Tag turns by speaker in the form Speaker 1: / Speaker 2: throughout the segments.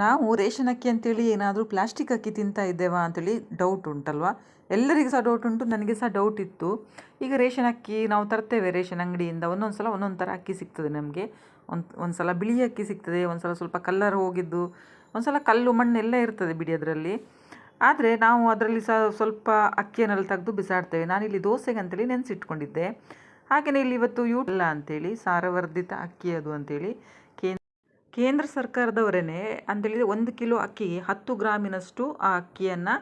Speaker 1: ನಾವು ರೇಷನ್ ಅಕ್ಕಿ ಅಂತೇಳಿ ಏನಾದರೂ ಪ್ಲಾಸ್ಟಿಕ್ ಅಕ್ಕಿ ತಿಂತಾ ಇದ್ದೇವಾ ಅಂತೇಳಿ ಡೌಟ್ ಉಂಟಲ್ವಾ. ಎಲ್ಲರಿಗೂ ಸಹ ಡೌಟ್ ಉಂಟು, ನನಗೆ ಸಹ ಡೌಟ್ ಇತ್ತು. ಈಗ ರೇಷನ್ ಅಕ್ಕಿ ನಾವು ತರ್ತೇವೆ ರೇಷನ್ ಅಂಗಡಿಯಿಂದ, ಒಂದೊಂದು ಸಲ ಒಂದೊಂದು ಥರ ಅಕ್ಕಿ ಸಿಗ್ತದೆ ನಮಗೆ. ಒಂದು ಸಲ ಬಿಳಿ ಅಕ್ಕಿ ಸಿಗ್ತದೆ, ಒಂದು ಸಲ ಸ್ವಲ್ಪ ಕಲ್ಲರ್ ಹೋಗಿದ್ದು, ಒಂದು ಸಲ ಕಲ್ಲು ಮಣ್ಣೆಲ್ಲ ಇರ್ತದೆ ಬಿಡಿ ಅದರಲ್ಲಿ. ಆದರೆ ನಾವು ಅದರಲ್ಲಿ ಸಹ ಸ್ವಲ್ಪ ಅಕ್ಕಿಯನ್ನೆಲ್ಲ ತೆಗೆದು ಬಿಸಾಡ್ತೇವೆ. ನಾನಿಲ್ಲಿ ದೋಸೆಗೆ ಅಂತೇಳಿ ನೆನೆಸಿಟ್ಕೊಂಡಿದ್ದೆ. ಹಾಗೆಯೇ ಇಲ್ಲಿ ಇವತ್ತು ಇಲ್ಲ ಅಂತೇಳಿ ಸಾರವರ್ಧಿತ ಅಕ್ಕಿ ಅದು ಅಂತೇಳಿ ಕೇಂದ್ರ ಸರ್ಕಾರದವರೇ ಅಂತೇಳಿದರೆ 1 ಕಿಲೋ ಅಕ್ಕಿಗೆ 10 ಗ್ರಾಮಿನಷ್ಟು ಆ ಅಕ್ಕಿಯನ್ನು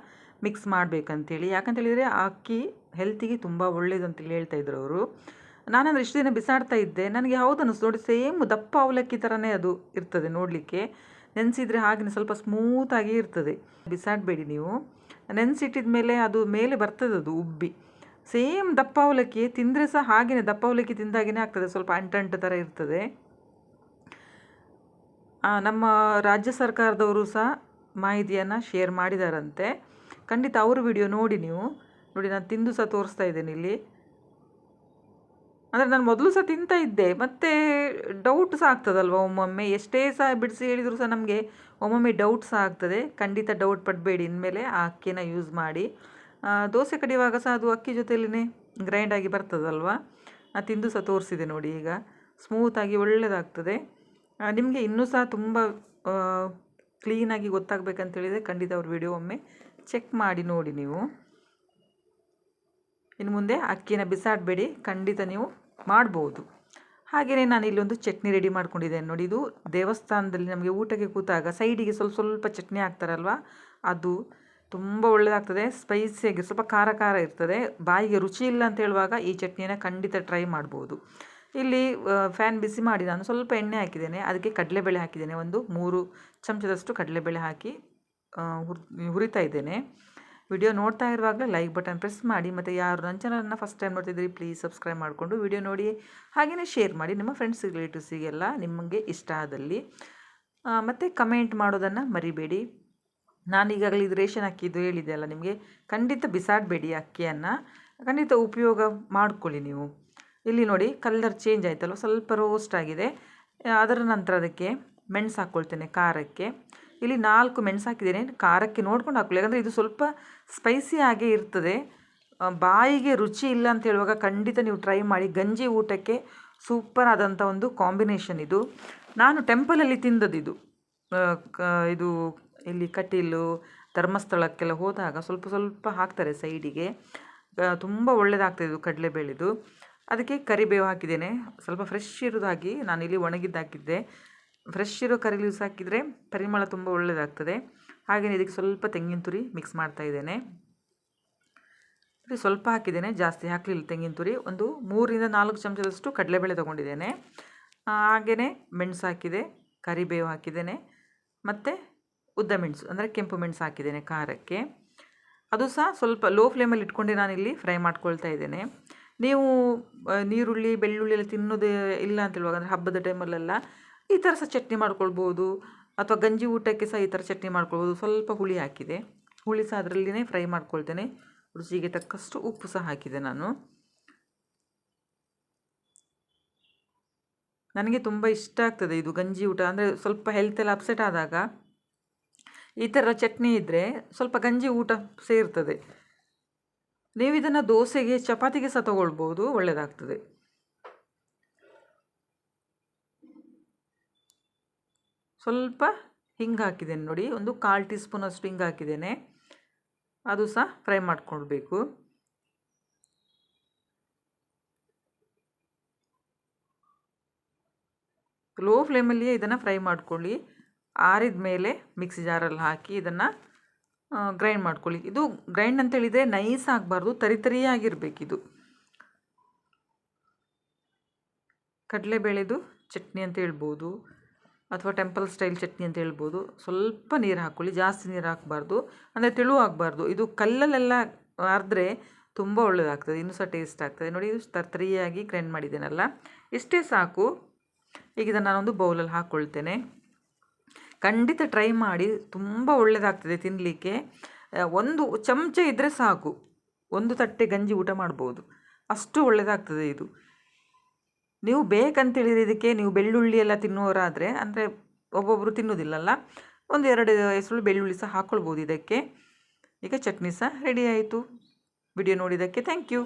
Speaker 1: ಮಿಕ್ಸ್ ಮಾಡಬೇಕಂತೇಳಿ. ಯಾಕಂತೇಳಿದರೆ ಆ ಅಕ್ಕಿ ಹೆಲ್ತಿಗೆ ತುಂಬ ಒಳ್ಳೆಯದು ಅಂತೇಳಿ ಹೇಳ್ತಾ ಇದ್ರು ಅವರು. ನಾನಂದರೆ ಇಷ್ಟು ದಿನ ಬಿಸಾಡ್ತಾ ಇದ್ದೆ. ನನಗೆ ಹೌದು ಅನ್ನಿಸ್ತು ನೋಡಿ, ಸೇಮ್ ದಪ್ಪ ಅವಲಕ್ಕಿ ಥರನೇ ಅದು ಇರ್ತದೆ ನೋಡಲಿಕ್ಕೆ. ನೆನೆಸಿದರೆ ಹಾಗೆಯೇ ಸ್ವಲ್ಪ ಸ್ಮೂತಾಗಿ ಇರ್ತದೆ. ಬಿಸಾಡಬೇಡಿ ನೀವು. ನೆನೆಸಿಟ್ಟಿದ ಮೇಲೆ ಅದು ಮೇಲೆ ಬರ್ತದೆ, ಅದು ಉಬ್ಬಿ ಸೇಮ್ ದಪ್ಪ ಅವಲಕ್ಕಿ ತಿಂದರೆ ಸಹ ಹಾಗೆಯೇ ದಪ್ಪ ಅವಲಕ್ಕಿ ತಿಂದಾಗೇ ಆಗ್ತದೆ, ಸ್ವಲ್ಪ ಅಂಟು ಥರ ಇರ್ತದೆ. ನಮ್ಮ ರಾಜ್ಯ ಸರ್ಕಾರದವರು ಸಹ ಮಾಹಿತಿಯನ್ನು ಶೇರ್ ಮಾಡಿದಾರಂತೆ. ಖಂಡಿತ ಅವ್ರ ವಿಡಿಯೋ ನೋಡಿ ನೀವು. ನೋಡಿ, ನಾನು ತಿಂದು ಸಹ ತೋರಿಸ್ತಾ ಇದ್ದೇನೆ ಇಲ್ಲಿ. ಅಂದರೆ ನಾನು ಮೊದಲು ಸಹ ತಿಂತಾ ಇದ್ದೆ, ಮತ್ತು ಡೌಟ್ ಸಹ ಆಗ್ತದಲ್ವ ಒಮ್ಮೊಮ್ಮೆ. ಎಷ್ಟೇ ಸಹ ಬಿಡಿಸಿ ಹೇಳಿದರೂ ಸಹ ನಮಗೆ ಒಮ್ಮೊಮ್ಮೆ ಡೌಟ್ ಸಹ ಆಗ್ತದೆ. ಖಂಡಿತ ಡೌಟ್ ಪಡಬೇಡಿ, ಇನ್ಮೇಲೆ ಆ ಅಕ್ಕಿನ ಯೂಸ್ ಮಾಡಿ. ದೋಸೆ ಕಡಿಯುವಾಗ ಸಹ ಅದು ಅಕ್ಕಿ ಜೊತೆಯಲ್ಲೇ ಗ್ರೈಂಡ್ ಆಗಿ ಬರ್ತದಲ್ವ. ನಾನು ತಿಂದು ಸಹ ತೋರಿಸಿದೆ ನೋಡಿ, ಈಗ ಸ್ಮೂತಾಗಿ ಒಳ್ಳೆಯದಾಗ್ತದೆ. ನಿಮಗೆ ಇನ್ನೂ ಸಹ ತುಂಬ ಕ್ಲೀನಾಗಿ ಗೊತ್ತಾಗಬೇಕಂತೇಳಿದರೆ ಖಂಡಿತ ಅವ್ರ ವಿಡಿಯೋ ಒಮ್ಮೆ ಚೆಕ್ ಮಾಡಿ ನೋಡಿ ನೀವು. ಇನ್ನು ಮುಂದೆ ಅಕ್ಕಿನ ಬಿಸಾಡಬೇಡಿ, ಖಂಡಿತ ನೀವು ಮಾಡ್ಬೋದು. ಹಾಗೆಯೇ ನಾನು ಇಲ್ಲೊಂದು ಚಟ್ನಿ ರೆಡಿ ಮಾಡ್ಕೊಂಡಿದ್ದೇನೆ ನೋಡಿ. ಇದು ದೇವಸ್ಥಾನದಲ್ಲಿ ನಮಗೆ ಊಟಕ್ಕೆ ಕೂತಾಗ ಸೈಡಿಗೆ ಸ್ವಲ್ಪ ಸ್ವಲ್ಪ ಚಟ್ನಿ ಹಾಕ್ತಾರಲ್ವ, ಅದು ತುಂಬ ಒಳ್ಳೆಯದಾಗ್ತದೆ. ಸ್ಪೈಸಿಯಾಗಿ ಸ್ವಲ್ಪ ಖಾರ ಖಾರ ಇರ್ತದೆ. ಬಾಯಿಗೆ ರುಚಿ ಇಲ್ಲ ಅಂತ ಹೇಳುವಾಗ ಈ ಚಟ್ನಿನ ಖಂಡಿತ ಟ್ರೈ ಮಾಡ್ಬೋದು. ಇಲ್ಲಿ ಫ್ಯಾನ್ ಬಿಸಿ ಮಾಡಿ ನಾನು ಸ್ವಲ್ಪ ಎಣ್ಣೆ ಹಾಕಿದ್ದೇನೆ. ಅದಕ್ಕೆ ಕಡಲೆಬೇಳೆ ಹಾಕಿದ್ದೇನೆ. ಒಂದು 3 ಚಮಚದಷ್ಟು ಕಡಲೆಬೇಳೆ ಹಾಕಿ ಹುರಿತಾ ಇದ್ದೇನೆ. ವಿಡಿಯೋ ನೋಡ್ತಾ ಇರುವಾಗಲೇ ಲೈಕ್ ಬಟನ್ ಪ್ರೆಸ್ ಮಾಡಿ. ಮತ್ತು ಯಾರು ನನ್ನ ಚಾನಲನ್ನು ಫಸ್ಟ್ ಟೈಮ್ ನೋಡ್ತಿದ್ದೀರಿ ಪ್ಲೀಸ್ ಸಬ್ಸ್ಕ್ರೈಬ್ ಮಾಡಿಕೊಂಡು ವಿಡಿಯೋ ನೋಡಿ. ಹಾಗೆಯೇ ಶೇರ್ ಮಾಡಿ ನಿಮ್ಮ ಫ್ರೆಂಡ್ಸ್ ರಿಲೇಟಿವ್ಸಿಗೆಲ್ಲ ನಿಮಗೆ ಇಷ್ಟ ಆದಲ್ಲಿ. ಮತ್ತು ಕಮೆಂಟ್ ಮಾಡೋದನ್ನು ಮರಿಬೇಡಿ. ನಾನು ಈಗಾಗಲೇ ಇದು ರೇಷನ್ ಅಕ್ಕಿದು ಹೇಳಿದೆ ಅಲ್ಲ ನಿಮಗೆ. ಖಂಡಿತ ಬಿಸಾಡಬೇಡಿ ಅಕ್ಕಿಯನ್ನು, ಖಂಡಿತ ಉಪಯೋಗ ಮಾಡ್ಕೊಳ್ಳಿ ನೀವು. ಇಲ್ಲಿ ನೋಡಿ, ಕಲರ್ ಚೇಂಜ್ ಆಯ್ತಲ್ವ, ಸ್ವಲ್ಪ ರೋಸ್ಟ್ ಆಗಿದೆ. ಅದರ ನಂತರ ಅದಕ್ಕೆ ಮೆಣಸು ಹಾಕ್ಕೊಳ್ತೇನೆ ಖಾರಕ್ಕೆ. ಇಲ್ಲಿ 4 ಮೆಣಸು ಹಾಕಿದ್ದೇನೆ. ಖಾರಕ್ಕೆ ನೋಡ್ಕೊಂಡು ಹಾಕ್ಕೊಳ್ಳಿ, ಯಾಕಂದರೆ ಇದು ಸ್ವಲ್ಪ ಸ್ಪೈಸಿ ಆಗೇ ಇರ್ತದೆ. ಬಾಯಿಗೆ ರುಚಿ ಇಲ್ಲ ಅಂತ ಹೇಳುವಾಗ ಖಂಡಿತ ನೀವು ಟ್ರೈ ಮಾಡಿ. ಗಂಜಿ ಊಟಕ್ಕೆ ಸೂಪರ್ ಆದಂಥ ಒಂದು ಕಾಂಬಿನೇಷನ್ ಇದು. ನಾನು ಟೆಂಪಲಲ್ಲಿ ತಿಂದದ್ದು ಇದು ಇಲ್ಲಿ ಕಟೀಲು ಧರ್ಮಸ್ಥಳಕ್ಕೆಲ್ಲ ಹೋದಾಗ ಸ್ವಲ್ಪ ಸ್ವಲ್ಪ ಹಾಕ್ತಾರೆ ಸೈಡಿಗೆ. ತುಂಬ ಒಳ್ಳೆಯದಾಗ್ತದೆ ಇದು ಕಡಲೆಬೇಳೆದು. ಅದಕ್ಕೆ ಕರಿಬೇವು ಹಾಕಿದ್ದೇನೆ. ಸ್ವಲ್ಪ ಫ್ರೆಶ್ ಇರೋದು ಹಾಕಿ, ನಾನಿಲ್ಲಿ ಒಣಗಿದ್ದು ಹಾಕಿದ್ದೆ. ಫ್ರೆಶ್ ಇರೋ ಕರಿ ಲೀವ್ಸ್ ಹಾಕಿದರೆ ಪರಿಮಳ ತುಂಬ ಒಳ್ಳೆಯದಾಗ್ತದೆ. ಹಾಗೆಯೇ ಇದಕ್ಕೆ ಸ್ವಲ್ಪ ತೆಂಗಿನ ತುರಿ ಮಿಕ್ಸ್ ಮಾಡ್ತಾ ಇದ್ದೇನೆ. ಸ್ವಲ್ಪ ಹಾಕಿದ್ದೇನೆ, ಜಾಸ್ತಿ ಹಾಕಲಿಲ್ಲ ತೆಂಗಿನ ತುರಿ. ಒಂದು 3ರಿಂದ 4 ಚಮಚದಷ್ಟು ಕಡಲೆಬೇಳೆ ತೊಗೊಂಡಿದ್ದೇನೆ. ಹಾಗೆಯೇ ಮೆಣಸು ಹಾಕಿದೆ, ಕರಿಬೇವು ಹಾಕಿದ್ದೇನೆ, ಮತ್ತು ಉದ್ದ ಮೆಣಸು ಅಂದರೆ ಕೆಂಪು ಮೆಣಸು ಹಾಕಿದ್ದೇನೆ ಖಾರಕ್ಕೆ. ಅದು ಸಹ ಸ್ವಲ್ಪ ಲೋ ಫ್ಲೇಮಲ್ಲಿ ಇಟ್ಕೊಂಡು ನಾನಿಲ್ಲಿ ಫ್ರೈ ಮಾಡ್ಕೊಳ್ತಾ ಇದ್ದೇನೆ. ನೀವು ನೀರುಳ್ಳಿ ಬೆಳ್ಳುಳ್ಳಿ ಎಲ್ಲ ತಿನ್ನೋದು ಇಲ್ಲ ಅಂತ ಹೇಳುವಾಗ, ಅಂದರೆ ಹಬ್ಬದ ಟೈಮಲ್ಲೆಲ್ಲ ಈ ಥರ ಸಹ ಚಟ್ನಿ ಮಾಡ್ಕೊಳ್ಬೋದು. ಅಥವಾ ಗಂಜಿ ಊಟಕ್ಕೆ ಸಹ ಈ ಥರ ಚಟ್ನಿ ಮಾಡ್ಕೊಳ್ಬೋದು. ಸ್ವಲ್ಪ ಹುಳಿ ಹಾಕಿದೆ, ಹುಳಿ ಸಹ ಅದರಲ್ಲಿನೇ ಫ್ರೈ ಮಾಡ್ಕೊಳ್ತೇನೆ. ರುಚಿಗೆ ತಕ್ಕಷ್ಟು ಉಪ್ಪು ಸಹ ಹಾಕಿದೆ ನಾನು. ನನಗೆ ತುಂಬ ಇಷ್ಟ ಆಗ್ತದೆ ಇದು ಗಂಜಿ ಊಟ. ಅಂದರೆ ಸ್ವಲ್ಪ ಹೆಲ್ತ್ ಎಲ್ಲ ಅಪ್ಸೆಟ್ ಆದಾಗ ಈ ಥರ ಚಟ್ನಿ ಇದ್ದರೆ ಸ್ವಲ್ಪ ಗಂಜಿ ಊಟ ಸೇರ್ತದೆ. ನೀವು ಇದನ್ನು ದೋಸೆಗೆ ಚಪಾತಿಗೆ ಸಹ ತೊಗೊಳ್ಬೋದು, ಒಳ್ಳೆಯದಾಗ್ತದೆ. ಸ್ವಲ್ಪ ಹಿಂಗೆ ಹಾಕಿದ್ದೇನೆ ನೋಡಿ, ಒಂದು 1/4 ಟೀ ಸ್ಪೂನಷ್ಟು ಹಿಂಗೆ ಹಾಕಿದ್ದೇನೆ. ಅದು ಸಹ ಫ್ರೈ ಮಾಡ್ಕೊಳ್ಬೇಕು. ಲೋ ಫ್ಲೇಮಲ್ಲಿಯೇ ಇದನ್ನು ಫ್ರೈ ಮಾಡ್ಕೊಳ್ಳಿ. ಆರಿದ ಮೇಲೆ ಮಿಕ್ಸಿ ಜಾರಲ್ಲಿ ಹಾಕಿ ಇದನ್ನು ಗ್ರೈಂಡ್ ಮಾಡ್ಕೊಳ್ಳಿ. ಇದು ಗ್ರೈಂಡ್ ಅಂತೇಳಿದರೆ ನೈಸ್ ಆಗಬಾರ್ದು, ತರಿತರಿಯಾಗಿರಬೇಕಿದು. ಕಡಲೆಬೇಳೆದು ಚಟ್ನಿ ಅಂತ ಹೇಳ್ಬೋದು, ಅಥವಾ ಟೆಂಪಲ್ ಸ್ಟೈಲ್ ಚಟ್ನಿ ಅಂತ ಹೇಳ್ಬೋದು. ಸ್ವಲ್ಪ ನೀರು ಹಾಕ್ಕೊಳ್ಳಿ, ಜಾಸ್ತಿ ನೀರು ಹಾಕಬಾರ್ದು, ಅಂದರೆ ತೆಳು ಆಗಬಾರ್ದು. ಇದು ಕಲ್ಲಲ್ಲೆಲ್ಲ ಅರೆದ್ರೆ ತುಂಬ ಒಳ್ಳೆಯದಾಗ್ತದೆ, ಇನ್ನೂ ಸಹ ಟೇಸ್ಟ್ ಆಗ್ತದೆ. ನೋಡಿ, ಇದು ತರಿತರಿಯಾಗಿ ಗ್ರೈಂಡ್ ಮಾಡಿದ್ದೇನಲ್ಲ, ಇಷ್ಟೇ ಸಾಕು. ಈಗ ಇದನ್ನು ನಾನೊಂದು ಬೌಲಲ್ಲಿ ಹಾಕ್ಕೊಳ್ತೇನೆ. ಖಂಡಿತ ಟ್ರೈ ಮಾಡಿ, ತುಂಬ ಒಳ್ಳೆಯದಾಗ್ತದೆ ತಿನ್ನಲಿಕ್ಕೆ. 1 ಚಮಚ ಇದ್ದರೆ ಸಾಕು, 1 ತಟ್ಟೆ ಗಂಜಿ ಊಟ ಮಾಡ್ಬೋದು, ಅಷ್ಟು ಒಳ್ಳೆಯದಾಗ್ತದೆ ಇದು. ನೀವು ಬೇಕಂತೇಳಿದರೆ ಇದಕ್ಕೆ ನೀವು ಬೆಳ್ಳುಳ್ಳಿ ಎಲ್ಲ ತಿನ್ನುವವರಾದರೆ, ಅಂದರೆ ಒಬ್ಬೊಬ್ಬರು ತಿನ್ನೋದಿಲ್ಲಲ್ಲ, ಒಂದು 2 ಹೆಸರು ಬೆಳ್ಳುಳ್ಳಿ ಸಹ ಹಾಕ್ಕೊಳ್ಬೋದು ಇದಕ್ಕೆ. ಈಗ ಚಟ್ನಿ ಸಹ ರೆಡಿ ಆಯಿತು. ವಿಡಿಯೋ ನೋಡಿದ್ದಕ್ಕೆ ಥ್ಯಾಂಕ್ ಯು.